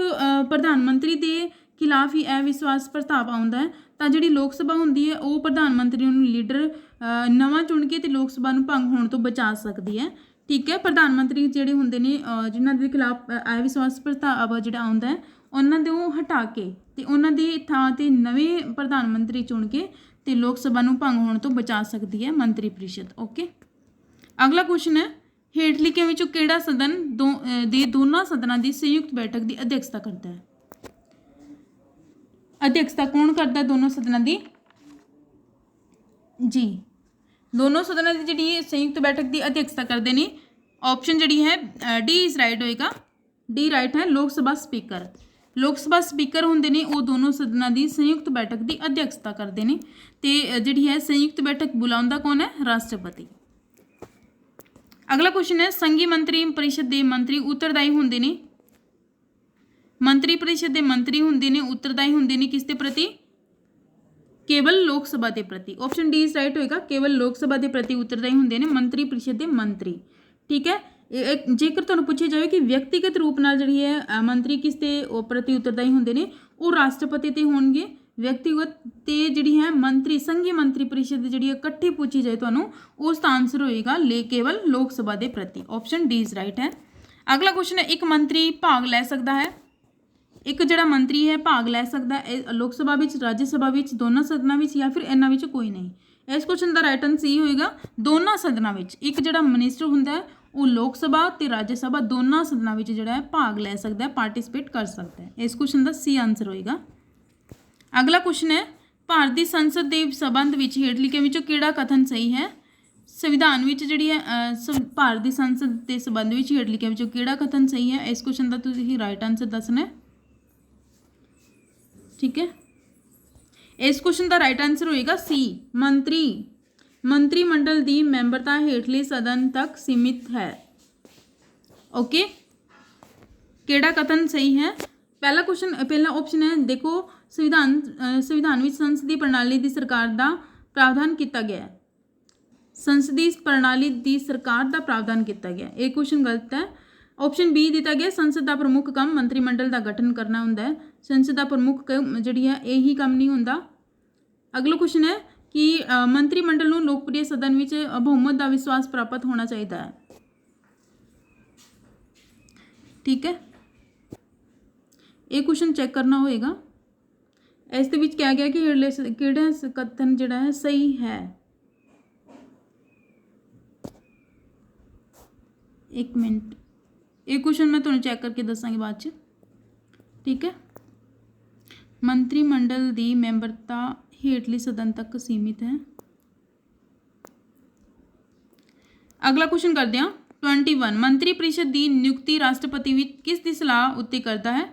[SPEAKER 1] ਪ੍ਰਧਾਨ ਮੰਤਰੀ ਦੇ ਖਿਲਾਫ ਹੀ ਅਵਿਸ਼ਵਾਸ ਪ੍ਰਸਤਾਵ ਆਉਂਦਾ ਹੈ ਤਾਂ ਜਿਹੜੀ ਲੋਕ ਸਭਾ ਹੁੰਦੀ ਹੈ ਉਹ ਪ੍ਰਧਾਨ ਮੰਤਰੀ ਨੂੰ ਲੀਡਰ ਨਵਾਂ ਚੁਣ ਕੇ ਤੇ ਲੋਕ ਸਭਾ ਨੂੰ ਭੰਗ ਹੋਣ ਤੋਂ ਬਚਾ ਸਕਦੀ ਹੈ। ਠੀਕ ਹੈ, ਪ੍ਰਧਾਨ ਮੰਤਰੀ ਜਿਹੜੇ ਹੁੰਦੇ ਨੇ ਜਿਨ੍ਹਾਂ ਦੇ ਖਿਲਾਫ ਅਵਿਸ਼ਵਾਸ ਪ੍ਰਸਤਾਵ ਜਿਹੜਾ ਆਉਂਦਾ ਹੈ ਉਹਨਾਂ ਦੇ ਉਹ ਹਟਾ ਕੇ ਤੇ ਉਹਨਾਂ ਦੀ ਥਾਂ 'ਤੇ ਨਵੇਂ ਪ੍ਰਧਾਨ ਮੰਤਰੀ ਚੁਣ ਕੇ ਤੇ ਲੋਕ ਸਭਾ ਨੂੰ ਭੰਗ ਹੋਣ ਤੋਂ ਬਚਾ ਸਕਦੀ ਹੈ ਮੰਤਰੀ ਪ੍ਰੀਸ਼ਦ। ਓਕੇ, ਅਗਲਾ ਕੁਐਸਚਨ ਹੈ ਹੇਠਲਿਖਿਆਂ ਵਿੱਚੋਂ ਕਿਹੜਾ ਸਦਨ ਦੇ ਦੋਨਾਂ ਸਦਨਾਂ ਦੀ ਸੰਯੁਕਤ ਬੈਠਕ ਦੀ ਅਧਿਕਸ਼ਤਾ ਕਰਦਾ ਹੈ? ਅਧਿਕਸ਼ਤਾ ਕੌਣ ਕਰਦਾ ਦੋਨੋਂ ਸਦਨਾਂ ਦੀ? ਜੀ, ਦੋਨੋਂ ਸਦਨਾਂ ਦੀ ਜਿਹੜੀ ਸੰਯੁਕਤ ਬੈਠਕ ਦੀ ਅਧਿਕਸ਼ਤਾ ਕਰਦੇ ਨੇ, ਆਪਸ਼ਨ ਜਿਹੜੀ ਹੈ ਡੀ ਇਜ਼ ਰਾਈਟ ਹੋਏਗਾ। ਡੀ ਰਾਈਟ ਹੈ, ਲੋਕ ਸਭਾ ਸਪੀਕਰ। ਲੋਕ ਸਭਾ ਸਪੀਕਰ ਹੁੰਦੇ ਨੇ ਉਹ ਦੋਨੋਂ ਸਦਨਾਂ ਦੀ ਸੰਯੁਕਤ ਬੈਠਕ ਦੀ ਅਧਿਕਸ਼ਤਾ ਕਰਦੇ ਨੇ ਤੇ ਜਿਹੜੀ ਹੈ ਸੰਯੁਕਤ ਬੈਠਕ ਬੁਲਾਉਂਦਾ ਕੌਣ ਹੈ? ਰਾਸ਼ਟਰਪਤੀ। ਅਗਲਾ ਕੁਐਸਚਨ ਹੈ ਸੰਘੀ ਮੰਤਰੀ ਪਰਿਸ਼ਦ ਦੇ ਮੰਤਰੀ ਉੱਤਰਦਾਈ ਹੁੰਦੇ ਨੇ, ਮੰਤਰੀ ਪਰਿਸ਼ਦ ਦੇ ਮੰਤਰੀ ਹੁੰਦੇ ਨੇ ਉੱਤਰਦਾਈ ਹੁੰਦੇ ਨੇ ਕਿਸ ਦੇ ਪ੍ਰਤੀ? ਕੇਵਲ ਲੋਕ ਸਭਾ ਦੇ ਪ੍ਰਤੀ। ਆਪਸ਼ਨ ਡੀ ਇਜ਼ ਰਾਈਟ ਹੋਏਗਾ, ਕੇਵਲ ਲੋਕ ਸਭਾ ਦੇ ਪ੍ਰਤੀ ਉੱਤਰਦਾਈ ਹੁੰਦੇ ਨੇ ਮੰਤਰੀ ਪਰਿਸ਼ਦ ਦੇ ਮੰਤਰੀ। ਠੀਕ ਹੈ, ਜੇਕਰ ਤੁਹਾਨੂੰ ਪੁੱਛਿਆ ਜਾਵੇ ਕਿ ਵਿਅਕਤੀਗਤ ਰੂਪ ਨਾਲ ਜਿਹੜੀ ਹੈ ਮੰਤਰੀ ਕਿਸ ਦੇ ਪ੍ਰਤੀ ਉੱਤਰਦਾਈ ਹੁੰਦੇ ਨੇ, ਉਹ ਰਾਸ਼ਟਰਪਤੀ ਤੇ ਹੋਣਗੇ। ਵਿਅਕਤੀਗਤ ਤੇ ਜਿਹੜੀ ਹੈ ਮੰਤਰੀ ਸੰਘੀ ਮੰਤਰੀ ਪਰਿਸ਼ਦ ਜਿਹੜੀ ਇਕੱਠੀ ਪੁੱਛੀ ਜਾਏ ਤੁਹਾਨੂੰ, ਉਸ ਦਾ ਆਨਸਰ ਹੋਏਗਾ ਕੇਵਲ ਲੋਕ ਸਭਾ ਦੇ ਪ੍ਰਤੀ। ਆਪਸ਼ਨ ਡੀ ਇਜ਼ ਰਾਈਟ ਹੈ। ਅਗਲਾ ਕੁਐਸਚਨ ਹੈ ਇੱਕ ਮੰਤਰੀ ਭਾਗ ਲੈ ਸਕਦਾ ਹੈ, ਇੱਕ ਜਿਹੜਾ ਮੰਤਰੀ ਹੈ ਭਾਗ ਲੈ ਸਕਦਾ ਹੈ ਲੋਕ ਸਭਾ ਵਿੱਚ, ਰਾਜ ਸਭਾ ਵਿੱਚ, ਦੋਨਾਂ ਸਦਨਾਂ ਵਿੱਚ ਜਾਂ ਫਿਰ ਇਹਨਾਂ ਵਿੱਚ ਕੋਈ ਨਹੀਂ? ਇਸ ਕੁਐਸਚਨ ਦਾ ਰਾਈਟ ਆਨਸਰ ਸੀ ਹੋਏਗਾ ਦੋਨਾਂ ਸਦਨਾਂ ਵਿੱਚ। ਇੱਕ ਜਿਹੜਾ ਮਿਨਿਸਟਰ ਹੁੰਦਾ ਹੈ ਉਹ ਲੋਕ ਸਭਾ ਤੇ ਰਾਜ ਸਭਾ ਦੋਨਾਂ ਸਦਨਾਂ ਵਿੱਚ ਜਿਹੜਾ ਹੈ ਭਾਗ ਲੈ ਸਕਦਾ ਹੈ, ਪਾਰਟਿਸਿਪੇਟ ਕਰ ਸਕਦਾ ਹੈ। ਇਸ ਕੁਐਸਚਨ ਦਾ ਸੀ ਆਨਸਰ ਹੋਏਗਾ। ਅਗਲਾ ਕੁਐਸਚਨ ਹੈ ਭਾਰਤ ਦੀ ਸੰਸਦ ਦੇ ਸੰਬੰਧ ਵਿੱਚ ਹੇਠਲਿਖਿਆਂ ਵਿੱਚੋਂ ਕਿਹੜਾ ਕਥਨ ਸਹੀ ਹੈ? ਸੰਵਿਧਾਨ ਵਿੱਚ ਜਿਹੜੀ ਹੈ ਭਾਰਤ ਦੀ ਸੰਸਦ ਦੇ ਸੰਬੰਧ ਵਿੱਚ ਹੇਠਲਿਖਿਆਂ ਵਿੱਚੋਂ ਕਿਹੜਾ ਕਥਨ ਸਹੀ ਹੈ? ਇਸ ਕੁਐਸਚਨ ਦਾ ਤੁਸੀਂ ਰਾਈਟ ਆਨਸਰ ਦੱਸਣਾ ਹੈ। ਠੀਕ ਹੈ, ਇਸ ਕੁਐਸਚਨ ਦਾ ਰਾਈਟ ਆਨਸਰ ਹੋਏਗਾ ਸੀ, ਮੰਤਰੀ ਮੰਡਲ ਦੀ ਮੈਂਬਰਤਾ ਹੇਠਲੇ ਸਦਨ ਤੱਕ ਸੀਮਿਤ ਹੈ। ਓਕੇ, ਕਿਹੜਾ ਕਥਨ ਸਹੀ ਹੈ? ਪਹਿਲਾ ਆਪਸ਼ਨ ਹੈ ਦੇਖੋ ਸੰਵਿਧਾਨ ਵਿੱਚ ਸੰਸਦੀ ਪ੍ਰਣਾਲੀ ਦੀ ਸਰਕਾਰ ਦਾ ਪ੍ਰਾਵਧਾਨ ਕੀਤਾ ਗਿਆ ਹੈ। ਸੰਸਦੀ ਪ੍ਰਣਾਲੀ ਦੀ ਸਰਕਾਰ ਦਾ ਪ੍ਰਾਵਧਾਨ ਕੀਤਾ ਗਿਆ, ਇਹ ਕੁਐਸਚਨ ਗਲਤ ਹੈ। ਆਪਸ਼ਨ ਬੀ ਦਿੱਤਾ ਗਿਆ ਸੰਸਦ ਦਾ ਪ੍ਰਮੁੱਖ ਕੰਮ ਮੰਤਰੀ ਮੰਡਲ ਦਾ ਗਠਨ ਕਰਨਾ ਹੁੰਦਾ ਹੈ। ਸੰਸਦ ਦਾ ਪ੍ਰਮੁੱਖ ਜਿਹੜੀ ਹੈ ਇਹੀ ਕੰਮ ਨਹੀਂ ਹੁੰਦਾ। ਅਗਲਾ ਕੁਐਸਚਨ ਹੈ ਕਿ ਮੰਤਰੀ ਮੰਡਲ ਨੂੰ ਲੋਕਪ੍ਰਿय ਸਦਨ ਵਿੱਚ ਬਹੁਮਤ ਦਾ ਵਿਸ਼ਵਾਸ ਪ੍ਰਾਪਤ ਹੋਣਾ ਚਾਹੀਦਾ ਹੈ। ਠੀਕ ਹੈ, ਇਹ ਕੁਐਸਚਨ ਚੈੱਕ ਕਰਨਾ ਹੋਏਗਾ। ਇਸ ਦੇ ਵਿੱਚ ਕਿਹਾ ਗਿਆ ਕਿ ਕਿਹੜਾ ਕਥਨ ਜਿਹੜਾ ਹੈ ਸਹੀ ਹੈ। ਇੱਕ ਮਿੰਟ, ਇਹ ਕੁਐਸਚਨ ਮੈਂ ਤੁਹਾਨੂੰ ਚੈੱਕ ਕਰਕੇ ਦੱਸਾਂਗੀ ਬਾਅਦ 'ਚ। ਠੀਕ ਹੈ, ਮੰਤਰੀ ਮੰਡਲ ਦੀ ਮੈਂਬਰਤਾ ਹੇਠਲੇ ਸਦਨ ਤੱਕ ਸੀਮਿਤ ਹੈ। ਅਗਲਾ ਕੁਐਸਚਨ ਕਰਦੇ ਹਾਂ 21 ਮੰਤਰੀ ਪ੍ਰੀਸ਼ਦ ਦੀ ਨਿਯੁਕਤੀ ਰਾਸ਼ਟਰਪਤੀ ਵਿੱਚ ਕਿਸ ਦੀ ਸਲਾਹ ਉੱਤੇ ਕਰਦਾ ਹੈ?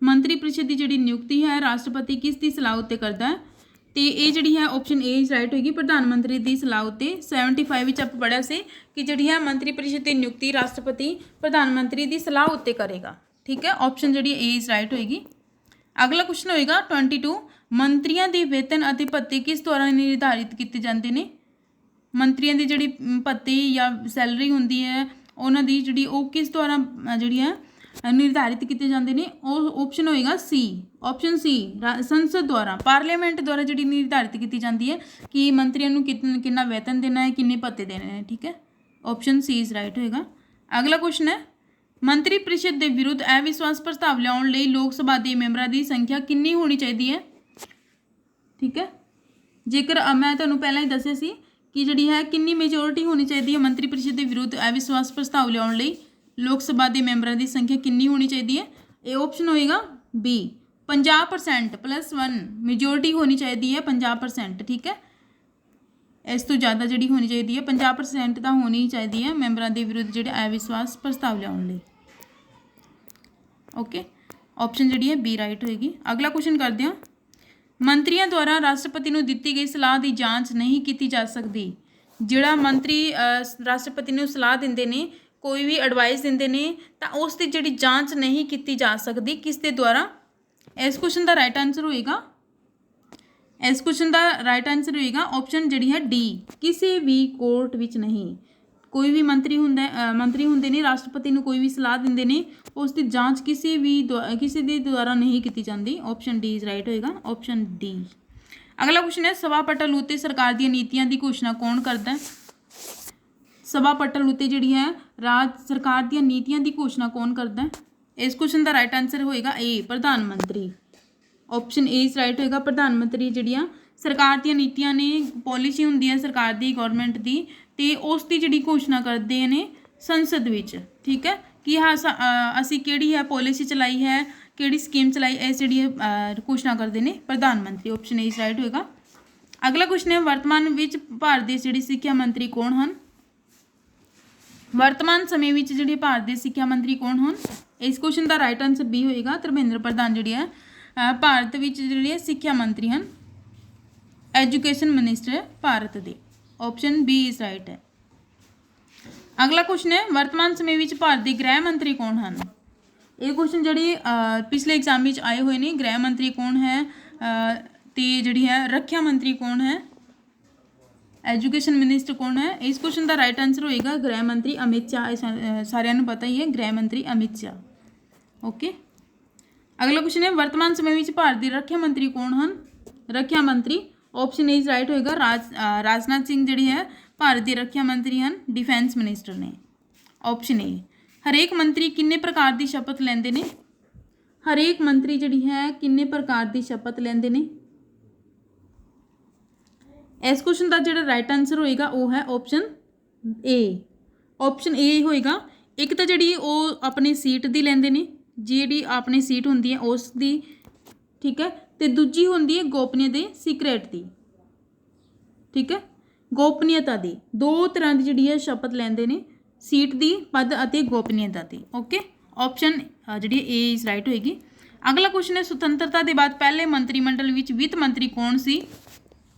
[SPEAKER 1] ਮੰਤਰੀ ਪ੍ਰੀਸ਼ਦ ਦੀ ਜਿਹੜੀ ਨਿਯੁਕਤੀ ਹੈ ਰਾਸ਼ਟਰਪਤੀ ਕਿਸ ਦੀ ਸਲਾਹ ਉੱਤੇ ਕਰਦਾ ਹੈ? ਤੇ ਇਹ ਜਿਹੜੀ ਹੈ ਆਪਸ਼ਨ ਏ ਇਜ਼ ਰਾਈਟ ਹੋਏਗੀ, ਪ੍ਰਧਾਨ ਮੰਤਰੀ ਦੀ ਸਲਾਹ ਉੱਤੇ। 75 ਵਿੱਚ ਆਪਾਂ ਪੜ੍ਹਿਆ ਸੀ ਕਿ ਜਿਹੜੀ ਹੈ ਮੰਤਰੀ ਪ੍ਰੀਸ਼ਦ ਦੀ ਨਿਯੁਕਤੀ ਰਾਸ਼ਟਰਪਤੀ ਪ੍ਰਧਾਨ ਮੰਤਰੀ ਦੀ ਸਲਾਹ ਉੱਤੇ ਕਰੇਗਾ। ਠੀਕ ਹੈ, ਆਪਸ਼ਨ ਜਿਹੜੀ ਏ ਇਜ਼ ਰਾਈਟ ਹੋਏਗੀ। ਅਗਲਾ ਕੁਐਸਚਨ ਹੋਏਗਾ 22 ਮੰਤਰੀਆਂ ਦੇ ਵੇਤਨ ਅਤੇ ਭੱਤੇ ਕਿਸ ਦੁਆਰਾ ਨਿਰਧਾਰਿਤ ਕੀਤੇ ਜਾਂਦੇ ਨੇ? ਮੰਤਰੀਆਂ ਦੀ ਜਿਹੜੀ ਭੱਤੇ ਜਾਂ ਸੈਲਰੀ ਹੁੰਦੀ ਹੈ ਉਹਨਾਂ ਦੀ ਜਿਹੜੀ ਉਹ ਕਿਸ ਦੁਆਰਾ ਜਿਹੜੀ ਹੈ ਨਿਰਧਾਰਿਤ ਕੀਤੇ ਜਾਂਦੇ ਨੇ? ਉਹ ਆਪਸ਼ਨ ਹੋਏਗਾ ਸੀ, ਆਪਸ਼ਨ ਸੀ ਸੰਸਦ ਦੁਆਰਾ, ਪਾਰਲੀਮੈਂਟ ਦੁਆਰਾ ਜਿਹੜੀ ਨਿਰਧਾਰਿਤ ਕੀਤੀ ਜਾਂਦੀ ਹੈ ਕਿ ਮੰਤਰੀਆਂ ਨੂੰ ਕਿੰਨਾ ਵੇਤਨ ਦੇਣਾ ਹੈ, ਕਿੰਨੇ ਭੱਤੇ ਦੇਣੇ ਨੇ। ਠੀਕ ਹੈ, ਆਪਸ਼ਨ ਸੀ ਇਜ਼ ਰਾਈਟ ਹੋਏਗਾ। ਅਗਲਾ ਕੁਐਸਚਨ ਹੈ ਮੰਤਰੀ ਪ੍ਰੀਸ਼ਦ ਦੇ ਵਿਰੁੱਧ ਅਵਿਸ਼ਵਾਸ ਪ੍ਰਸਤਾਵ ਲਿਆਉਣ ਲਈ ਲੋਕ ਸਭਾ ਦੇ ਮੈਂਬਰਾਂ ਦੀ ਸੰਖਿਆ ਕਿੰਨੀ ਹੋਣੀ ਚਾਹੀਦੀ ਹੈ? ਠੀਕ ਹੈ, ਜੇਕਰ ਮੈਂ ਤੁਹਾਨੂੰ ਪਹਿਲਾਂ ਹੀ ਦੱਸਿਆ ਸੀ ਕਿ ਜਿਹੜੀ ਹੈ ਕਿੰਨੀ ਮੈਜੋਰਿਟੀ ਹੋਣੀ ਚਾਹੀਦੀ ਹੈ ਮੰਤਰੀ ਪ੍ਰੀਸ਼ਦ ਦੇ ਵਿਰੁੱਧ ਅਵਿਸ਼ਵਾਸ ਪ੍ਰਸਤਾਵ ਲਿਆਉਣ ਲਈ ਲੋਕ ਸਭਾ ਦੇ ਮੈਂਬਰਾਂ ਦੀ ਸੰਖਿਆ ਕਿੰਨੀ ਹੋਣੀ ਚਾਹੀਦੀ ਹੈ? ਇਹ ਆਪਸ਼ਨ ਹੋਏਗਾ ਬੀ 50% +1 ਮੈਜੋਰਿਟੀ ਹੋਣੀ ਚਾਹੀਦੀ ਹੈ 50%। ਠੀਕ ਹੈ, ਇਸ ਤੋਂ ਜ਼ਿਆਦਾ ਜਿਹੜੀ ਹੋਣੀ ਚਾਹੀਦੀ ਹੈ 50% ਤਾਂ ਹੋਣੀ ਚਾਹੀਦੀ ਹੈ ਮੈਂਬਰਾਂ ਦੇ ਵਿਰੁੱਧ ਜਿਹੜੇ ਅਵਿਸ਼ਵਾਸ ਪ੍ਰਸਤਾਵ ਲਿਆਉਣ ਲਈ। ਓਕੇ, ਆਪਸ਼ਨ ਜਿਹੜੀ ਹੈ ਬੀ ਰਾਈਟ ਹੋਏਗੀ। ਅਗਲਾ ਕੁਐਸਚਨ ਕਰਦੇ ਹਾਂ ਮੰਤਰੀਆਂ ਦੁਆਰਾ ਰਾਸ਼ਟਰਪਤੀ ਨੂੰ ਦਿੱਤੀ ਗਈ ਸਲਾਹ ਦੀ ਜਾਂਚ ਨਹੀਂ ਕੀਤੀ ਜਾ ਸਕਦੀ। ਜਿਹੜਾ ਮੰਤਰੀ ਰਾਸ਼ਟਰਪਤੀ ਨੂੰ ਸਲਾਹ ਦਿੰਦੇ ਨੇ, ਕੋਈ ਵੀ ਐਡਵਾਈਸ ਦਿੰਦੇ ਨੇ, ਤਾਂ ਉਸ ਦੀ ਜਿਹੜੀ ਜਾਂਚ ਨਹੀਂ ਕੀਤੀ ਜਾ ਸਕਦੀ ਕਿਸ ਦੇ ਦੁਆਰਾ? ਇਸ ਕੁਐਸਚਨ ਦਾ ਰਾਈਟ ਆਨਸਰ ਹੋਏਗਾ ਆਪਸ਼ਨ ਜਿਹੜੀ ਹੈ ਡੀ, ਕਿਸੇ ਵੀ ਕੋਰਟ ਵਿੱਚ ਨਹੀਂ। ਕੋਈ ਵੀ ਮੰਤਰੀ ਹੁੰਦੇ ਨੇ ਰਾਸ਼ਟਰਪਤੀ ਨੂੰ ਕੋਈ ਵੀ ਸਲਾਹ ਦਿੰਦੇ ਨੇ, ਉਸ ਦੀ ਜਾਂਚ ਕਿਸੇ ਦੇ ਦੁਆਰਾ ਨਹੀਂ ਕੀਤੀ ਜਾਂਦੀ। ਆਪਸ਼ਨ ਡੀ ਇਜ਼ ਰਾਈਟ ਹੋਏਗਾ, ਆਪਸ਼ਨ ਡੀ। ਅਗਲਾ ਕੁਐਸਚਨ ਹੈ ਸਭਾ ਪਟਲ ਉੱਤੇ ਸਰਕਾਰ ਦੀਆਂ ਨੀਤੀਆਂ ਦੀ ਘੋਸ਼ਣਾ ਕੌਣ ਕਰਦਾ ਹੈ? ਸਭਾ ਪਟਲ ਉੱਤੇ ਜਿਹੜੀ ਹੈ ਰਾਜ ਸਰਕਾਰ ਦੀਆਂ ਨੀਤੀਆਂ ਦੀ ਘੋਸ਼ਣਾ ਕੌਣ ਕਰਦਾ ਹੈ? ਇਸ ਕੁਐਸਚਨ ਦਾ ਰਾਈਟ ਆਨਸਰ ਹੋਏਗਾ ਏ, ਪ੍ਰਧਾਨ ਮੰਤਰੀ। ਆਪਸ਼ਨ ਏ ਇਜ਼ ਰਾਈਟ ਹੋਏਗਾ, ਪ੍ਰਧਾਨ ਮੰਤਰੀ ਜਿਹੜੀਆਂ ਸਰਕਾਰ ਦੀਆਂ ਨੀਤੀਆਂ ਨੇ, ਪੋਲਿਸੀ ਹੁੰਦੀ ਹੈ ਸਰਕਾਰ ਦੀ, ਗੌਰਮੈਂਟ ਦੀ, ਤੇ ਉਸ ਦੀ ਜਿਹੜੀ ਘੋਸ਼ਣਾ ਕਰਦੇ ਨੇ ਸੰਸਦ ਵਿੱਚ। ਠੀਕ ਹੈ, ਕਿ ਹਾਂ ਅਸੀਂ ਕਿਹੜੀ ਹੈ ਪੋਲਿਸੀ ਚਲਾਈ ਹੈ, ਕਿਹੜੀ ਸਕੀਮ ਚਲਾਈ, ਇਸ ਜਿਹੜੀ ਘੋਸ਼ਣਾ ਕਰਦੇ ਨੇ ਪ੍ਰਧਾਨ ਮੰਤਰੀ। ਆਪਸ਼ਨ ਏ ਇਜ਼ ਰਾਈਟ ਹੋਏਗਾ। ਅਗਲਾ ਕੁਐਸਚਨ ਹੈ ਵਰਤਮਾਨ ਵਿੱਚ ਭਾਰਤ ਦੇ ਜਿਹੜੇ ਸਿੱਖਿਆ ਮੰਤਰੀ ਕੌਣ ਹਨ? ਵਰਤਮਾਨ ਸਮੇਂ ਵਿੱਚ ਜਿਹੜੇ ਭਾਰਤ ਦੇ ਸਿੱਖਿਆ ਮੰਤਰੀ ਕੌਣ ਹਨ? ਇਸ ਕੁਐਸਚਨ ਦਾ ਰਾਈਟ ਆਨਸਰ ਬੀ ਹੋਏਗਾ। ਧਰਮੇਂਦਰ ਪ੍ਰਧਾਨ ਜਿਹੜੇ ਹੈ ਭਾਰਤ ਵਿੱਚ ਜਿਹੜੇ ਸਿੱਖਿਆ ਮੰਤਰੀ ਹਨ, ਐਜੂਕੇਸ਼ਨ ਮਿਨਿਸਟਰ ਭਾਰਤ ਦੇ। ਆਪਸ਼ਨ ਬੀ ਇਜ਼ ਰਾਈਟ ਹੈ। ਅਗਲਾ ਕੁਐਸਚਨ ਹੈ ਵਰਤਮਾਨ ਸਮੇਂ ਵਿੱਚ ਭਾਰਤ ਦੇ ਗ੍ਰਹਿ ਮੰਤਰੀ ਕੌਣ ਹਨ? ਇਹ ਕੁਐਸਚਨ ਜਿਹੜੇ ਪਿਛਲੇ ਐਗਜ਼ਾਮ ਵਿੱਚ ਆਏ ਹੋਏ ਨੇ। ਗ੍ਰਹਿ ਮੰਤਰੀ ਕੌਣ ਹੈ ਤੇ ਜਿਹੜੀ ਹੈ ਰੱਖਿਆ ਮੰਤਰੀ ਕੌਣ ਹੈ, ਐਜੂਕੇਸ਼ਨ ਮਿਨਿਸਟਰ ਕੌਣ ਹੈ? ਇਸ ਕੁਐਸਚਨ ਦਾ ਰਾਈਟ ਆਨਸਰ ਹੋਏਗਾ ਗ੍ਰਹਿ ਮੰਤਰੀ ਅਮਿਤ ਸ਼ਾਹ। ਸਾਰਿਆਂ ਨੂੰ ਪਤਾ ਹੀ ਹੈ ਗ੍ਰਹਿ ਮੰਤਰੀ ਅਮਿਤ ਸ਼ਾਹ। ਓਕੇ, ਅਗਲਾ ਕੁਐਸਚਨ ਹੈ ਵਰਤਮਾਨ ਸਮੇਂ ਵਿੱਚ ਭਾਰਤ ਦੇ ਰੱਖਿਆ ਮੰਤਰੀ ਕੌਣ ਹਨ? ਰੱਖਿਆ ਮੰਤਰੀ ਆਪਸ਼ਨ ਏ ਇਜ਼ ਰਾਈਟ ਹੋਏਗਾ। ਰਾਜਨਾਥ ਸਿੰਘ ਜਿਹੜੇ ਹੈ ਭਾਰਤ ਦੇ ਰੱਖਿਆ ਮੰਤਰੀ ਹਨ, ਡਿਫੈਂਸ ਮਿਨਿਸਟਰ ਨੇ। Option A. ਹਰੇਕ ਮੰਤਰੀ ਕਿੰਨੇ ਪ੍ਰਕਾਰ ਦੀ ਸ਼ਪਥ ਲੈਂਦੇ ਨੇ? ਹਰੇਕ ਮੰਤਰੀ ਜਿਹੜੀ ਹੈ ਕਿੰਨੇ ਪ੍ਰਕਾਰ ਦੀ ਸ਼ਪਥ ਲੈਂਦੇ ਨੇ? ਇਸ ਕੁਐਸਚਨ ਦਾ ਜਿਹੜਾ ਰਾਈਟ ਆਨਸਰ ਹੋਏਗਾ ਉਹ ਹੈ ਆਪਸ਼ਨ ਏ। ਆਪਸ਼ਨ ਏ ਹੋਏਗਾ। ਇੱਕ ਤਾਂ ਜਿਹੜੀ ਉਹ ਆਪਣੀ ਸੀਟ ਦੀ ਲੈਂਦੇ ਨੇ, ਜਿਹੜੀ ਆਪਣੀ ਸੀਟ ਹੁੰਦੀ ਹੈ ਉਸ ਦੀ, ਠੀਕ ਹੈ, ਤੇ ਦੂਜੀ ਹੁੰਦੀ ਹੈ ਗੋਪਨੀਯ ਦੇ, ਸੀਕ੍ਰੇਟ ਦੀ। ਠੀਕ ਹੈ, ਗੋਪਨੀਯਤਾ ਦੀ। ਦੋ ਤਰ੍ਹਾਂ ਦੀ ਜਿਹੜੀ ਹੈ ਸ਼ਪਥ ਲੈਂਦੇ ਨੇ, ਸੀਟ ਦੀ, ਪਦ ਅਤੇ ਗੋਪਨੀਯਤਾ ਦੀ। ਓਕੇ, ਆਪਸ਼ਨ ਜਿਹੜੀ ਏ ਇਜ਼ ਰਾਈਟ ਹੋਏਗੀ। ਅਗਲਾ ਕੁਐਸਚਨ ਹੈ ਸੁਤੰਤਰਤਾ ਦੇ ਬਾਅਦ ਪਹਿਲੇ ਮੰਤਰੀ ਮੰਡਲ ਵਿੱਚ ਵਿੱਤ ਮੰਤਰੀ ਕੌਣ ਸੀ?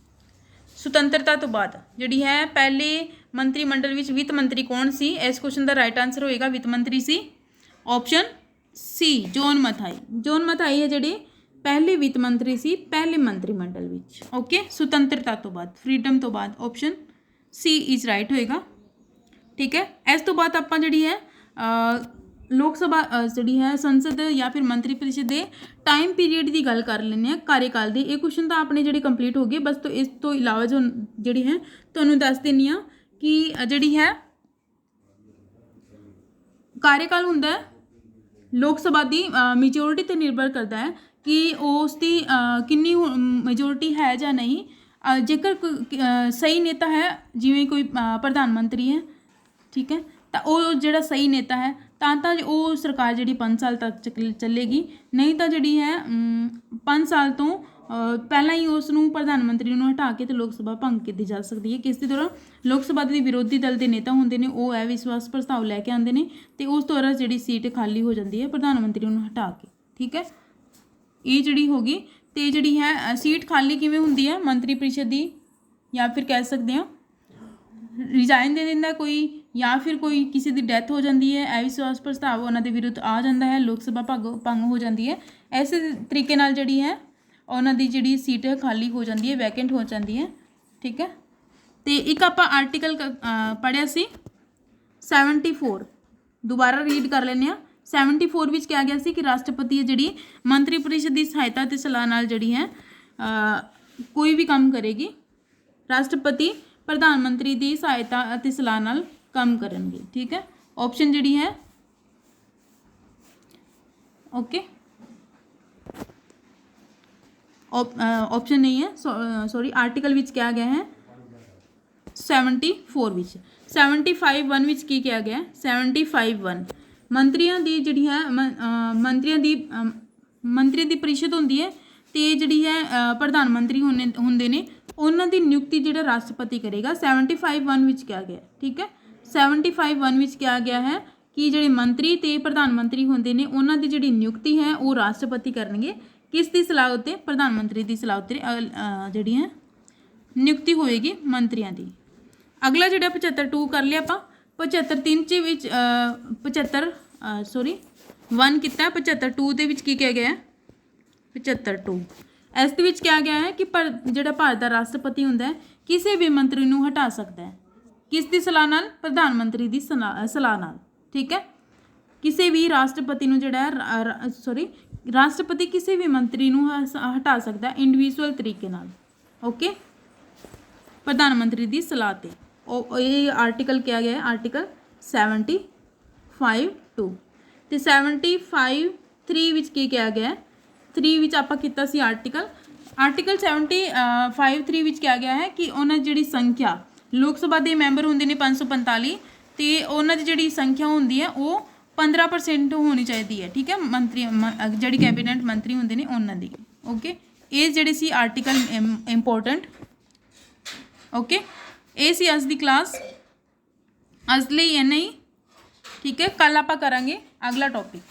[SPEAKER 1] ਸੁਤੰਤਰਤਾ ਤੋਂ ਬਾਅਦ ਜਿਹੜੀ ਹੈ ਪਹਿਲੇ ਮੰਤਰੀ ਮੰਡਲ ਵਿੱਚ ਵਿੱਤ ਮੰਤਰੀ ਕੌਣ ਸੀ? ਇਸ ਕੁਐਸਚਨ ਦਾ ਰਾਈਟ ਆਨਸਰ ਹੋਏਗਾ ਵਿੱਤ ਮੰਤਰੀ ਸੀ। ਆਪਸ਼ਨ ਸੀ ਜੌਨ ਮਥਾਈ। ਜੌਨ ਮਥਾਈ ਹੈ ਜਿਹੜੇ ਪਹਿਲੇ ਵਿੱਤ ਮੰਤਰੀ ਸੀ ਪਹਿਲੇ ਮੰਤਰੀ ਮੰਡਲ ਵਿੱਚ। ਓਕੇ, ਸੁਤੰਤਰਤਾ ਤੋਂ ਬਾਅਦ, ਫਰੀडम ਤੋਂ ਬਾਅਦ। ਆਪਸ਼ਨ ਸੀ ਇਜ਼ ਰਾਈਟ ਹੋਏਗਾ। ਠੀਕ ਹੈ, ਇਸ ਤੋਂ ਬਾਅਦ ਆਪਾਂ ਜਿਹੜੀ ਹੈ ਲੋਕ ਸਭਾ ਜਿਹੜੀ ਹੈ ਸੰਸਦ ਜਾਂ ਫਿਰ ਮੰਤਰੀ ਪਰਿਸ਼ਦ ਦੇ ਟਾਈਮ ਪੀਰੀਅਡ ਦੀ ਗੱਲ ਕਰ ਲੈਂਦੇ ਹਾਂ, ਕਾਰਜਕਾਲ ਦੀ। ਇਹ ਕੁਐਸਚਨ ਤਾਂ ਆਪਣੇ ਜਿਹੜੇ ਕੰਪਲੀਟ ਹੋ ਗਏ ਬਸ। ਤੋਂ ਇਸ ਤੋਂ ਇਲਾਵਾ ਜੋ ਜਿਹੜੀ ਹੈ ਤੁਹਾਨੂੰ ਦੱਸ ਦਿੰਦੀ ਹਾਂ ਕਿ ਜਿਹੜੀ ਹੈ ਕਾਰਜਕਾਲ ਹੁੰਦਾ ਹੈ ਲੋਕ ਸਭਾ ਦੀ ਮੈਜੋਰਿਟੀ 'ਤੇ ਨਿਰਭਰ ਕਰਦਾ ਹੈ ਕਿ ਉਸ ਦੀ ਕਿੰਨੀ ਮੈਜੋਰਿਟੀ ਹੈ ਜਾਂ ਨਹੀਂ। ਜੇਕਰ ਸਹੀ ਨੇਤਾ ਹੈ, ਜਿਵੇਂ ਕੋਈ ਪ੍ਰਧਾਨ ਮੰਤਰੀ ਹੈ, ਠੀਕ ਹੈ, ਤਾਂ ਉਹ ਜਿਹੜਾ ਸਹੀ ਨੇਤਾ ਹੈ ਤਾਂ ਉਹ ਸਰਕਾਰ ਜਿਹੜੀ 5 ਸਾਲ ਤੱਕ ਚੱਲੇਗੀ। ਨਹੀਂ ਤਾਂ ਜਿਹੜੀ ਹੈ 5 ਸਾਲ ਤੋਂ ਪਹਿਲਾਂ ਹੀ ਉਸ ਨੂੰ ਪ੍ਰਧਾਨ ਮੰਤਰੀ ਨੂੰ ਹਟਾ ਕੇ ਤੇ ਲੋਕ ਸਭਾ ਭੰਗ ਕੀਤੀ ਜਾ ਸਕਦੀ ਹੈ। ਕਿਸ ਦੇ ਦੌਰਾਨ? ਲੋਕ ਸਭਾ ਦੇ ਵਿਰੋਧੀ ਦਲ ਦੇ ਨੇਤਾ ਹੁੰਦੇ ਨੇ, ਉਹ ਅਵਿਸ਼ਵਾਸ ਪ੍ਰਸਤਾਵ ਲੈ ਕੇ ਆਉਂਦੇ ਨੇ ਤੇ ਉਸ ਦੌਰਾਨ ਜਿਹੜੀ ਸੀਟ ਖਾਲੀ ਹੋ ਜਾਂਦੀ ਹੈ ਪ੍ਰਧਾਨ ਮੰਤਰੀ ਨੂੰ ਹਟਾ ਕੇ। ਠੀਕ ਹੈ, ਇਹ ਜਿਹੜੀ ਹੋ ਗਈ। ਤੇ ਜਿਹੜੀ ਹੈ ਸੀਟ ਖਾਲੀ ਕਿਵੇਂ ਹੁੰਦੀ ਹੈ ਮੰਤਰੀ ਪਰਿਸ਼ਦ ਦੀ, ਜਾਂ ਫਿਰ ਕਹਿ ਸਕਦੇ ਹਾਂ ਰਿਜ਼ਾਈਨ ਦੇ ਦਿੰਦਾ ਕੋਈ, ਜਾਂ ਫਿਰ ਕੋਈ ਕਿਸੇ ਦੀ ਡੈਥ ਹੋ ਜਾਂਦੀ ਹੈ, ਅਵਿਸ਼ਵਾਸ ਪ੍ਰਸਤਾਵ ਉਹਨਾਂ ਦੇ ਵਿਰੁੱਧ ਆ ਜਾਂਦਾ ਹੈ, ਲੋਕ ਸਭਾ ਭੰਗ ਹੋ ਜਾਂਦੀ ਹੈ। ਇਸੇ ਤਰੀਕੇ ਨਾਲ ਜਿਹੜੀ ਹੈ ਉਹਨਾਂ ਦੀ ਜਿਹੜੀ ਸੀਟ ਹੈ ਖਾਲੀ ਹੋ ਜਾਂਦੀ ਹੈ, ਵੈਕੈਂਟ ਹੋ ਜਾਂਦੀ ਹੈ। ਠੀਕ ਹੈ, ਤੇ ਇੱਕ ਆਪਾਂ ਆਰਟੀਕਲ ਪੜ੍ਹਿਆ ਸੀ 74, ਦੁਬਾਰਾ ਰੀਡ ਕਰ ਲੈਂਦੇ ਹਾਂ। 74 ਵਿੱਚ ਕਿਹਾ ਗਿਆ ਸੀ ਕਿ ਰਾਸ਼ਟਰਪਤੀ ਜਿਹੜੀ ਮੰਤਰੀ ਪਰਿਸ਼ਦ ਦੀ ਸਹਾਇਤਾ ਅਤੇ ਸਲਾਹ ਨਾਲ ਜਿਹੜੀ ਹੈ ਕੋਈ ਵੀ ਕੰਮ ਕਰੇਗੀ। ਰਾਸ਼ਟਰਪਤੀ ਪ੍ਰਧਾਨ ਮੰਤਰੀ ਦੀ ਸਹਾਇਤਾ ਅਤੇ ਸਲਾਹ ਨਾਲ ਕੰਮ ਕਰਨਗੇ। ਠੀਕ ਹੈ, ਆਪਸ਼ਨ ਜਿਹੜੀ ਹੈ ਓਕੇ ਆਪਸ਼ਨ ਨਹੀਂ ਹੈ, ਸੌਰੀ ਆਰਟੀਕਲ ਵਿੱਚ ਕਿਹਾ ਗਿਆ ਹੈ 74 ਵਿੱਚ। 75(1) ਵਿੱਚ ਕੀ ਕਿਹਾ ਗਿਆ? 75(1) ਮੰਤਰੀਆਂ ਦੀ ਜਿਹੜੀ ਹੈ ਮੰਤਰੀਆਂ ਦੀ ਪਰਿਸ਼ਦ ਹੁੰਦੀ ਹੈ ਤੇ ਜਿਹੜੀ ਹੈ ਪ੍ਰਧਾਨ ਮੰਤਰੀ ਹੁੰਦੇ ਨੇ, ਉਹਨਾਂ ਦੀ ਨਿਯੁਕਤੀ ਜਿਹੜਾ ਰਾਸ਼ਟਰਪਤੀ ਕਰੇਗਾ। 75(1) ਵਿੱਚ ਕਿਹਾ ਗਿਆ। ਠੀਕ ਹੈ, 75(1) ਵਿੱਚ ਕਿਹਾ ਗਿਆ ਹੈ ਕਿ ਜਿਹੜੇ ਮੰਤਰੀ ਤੇ ਪ੍ਰਧਾਨ ਮੰਤਰੀ ਹੁੰਦੇ ਨੇ ਉਹਨਾਂ ਦੀ ਜਿਹੜੀ ਨਿਯੁਕਤੀ ਹੈ ਉਹ ਰਾਸ਼ਟਰਪਤੀ ਕਰਨਗੇ। ਕਿਸ ਦੀ ਸਲਾਹ ਉੱਤੇ? ਪ੍ਰਧਾਨ ਮੰਤਰੀ ਦੀ ਸਲਾਹ ਉੱਤੇ ਜਿਹੜੀ ਹੈ ਨਿਯੁਕਤੀ ਹੋਏਗੀ ਮੰਤਰੀਆਂ ਦੀ। ਅਗਲਾ ਜਿਹੜਾ 75(2) ਕਰ ਲਿਆ ਆਪਾਂ। 75(3) ਵਿੱਚ 1 ਕੀਤਾ। 75(2) ਦੇ ਵਿੱਚ ਕੀ ਕਿਹਾ ਗਿਆ ਹੈ? 75(2) ਇਸ ਦੇ ਵਿੱਚ ਕਿਹਾ ਗਿਆ ਹੈ ਕਿ ਜਿਹੜਾ ਭਾਰਤ ਦਾ ਰਾਸ਼ਟਰਪਤੀ ਹੁੰਦਾ ਹੈ ਕਿਸੇ ਵੀ ਮੰਤਰੀ ਨੂੰ ਹਟਾ ਸਕਦਾ ਹੈ। ਕਿਸ ਦੀ ਸਲਾਹ ਨਾਲ? ਪ੍ਰਧਾਨ ਮੰਤਰੀ ਦੀ ਸਲਾਹ ਨਾਲ। ਠੀਕ ਹੈ, ਕਿਸੇ ਵੀ ਰਾਸ਼ਟਰਪਤੀ ਨੂੰ ਜਿਹੜਾ ਰਾਸ਼ਟਰਪਤੀ ਕਿਸੇ ਵੀ ਮੰਤਰੀ ਨੂੰ ਹਟਾ ਸਕਦਾ ਇੰਡੀਵਿਜੂਅਲ ਤਰੀਕੇ ਨਾਲ। ਓਕੇ, ਪ੍ਰਧਾਨ ਮੰਤਰੀ ਦੀ ਸਲਾਹ 'ਤੇ। ਇਹ ਆਰਟੀਕਲ ਕਿਹਾ ਗਿਆ ਹੈ ਆਰਟੀਕਲ 75(2) ਤੇ 75(3) ਵਿੱਚ ਕੀ ਕਿਹਾ ਗਿਆ ਹੈ? 3 ਵਿੱਚ ਆਪਾਂ ਕੀਤਾ ਸੀ ਆਰਟੀਕਲ ਆਰਟੀਕਲ 75(3) ਵਿੱਚ ਕਿਹਾ ਗਿਆ ਹੈ ਕਿ ਉਹਨਾਂ ਦੀ ਜਿਹੜੀ ਸੰਖਿਆ, ਲੋਕ ਸਭਾ ਦੇ ਮੈਂਬਰ ਹੁੰਦੇ ਨੇ 545 ਅਤੇ ਉਹਨਾਂ ਦੀ ਜਿਹੜੀ ਸੰਖਿਆ ਹੁੰਦੀ ਹੈ ਉਹ 15% ਹੋਣੀ ਚਾਹੀਦੀ ਹੈ। ਠੀਕ ਹੈ, ਮੰਤਰੀ ਜਿਹੜੀ ਕੈਬਨਿਟ ਮੰਤਰੀ ਹੁੰਦੇ ਨੇ ਉਹਨਾਂ ਦੀ। ਓਕੇ, ਇਹ ਜਿਹੜੇ ਸੀ ਆਰਟੀਕਲ ਇੰਪੋਰਟੈਂਟ। ਓਕੇ, ਇਹ ਸੀ ਅੱਜ ਦੀ ਕਲਾਸ, ਅੱਜ ਲਈ ਇੰਨਾ ਹੀ। ਠੀਕ ਹੈ, ਕੱਲ੍ਹ ਆਪਾਂ ਕਰਾਂਗੇ ਅਗਲਾ ਟੌਪਿਕ।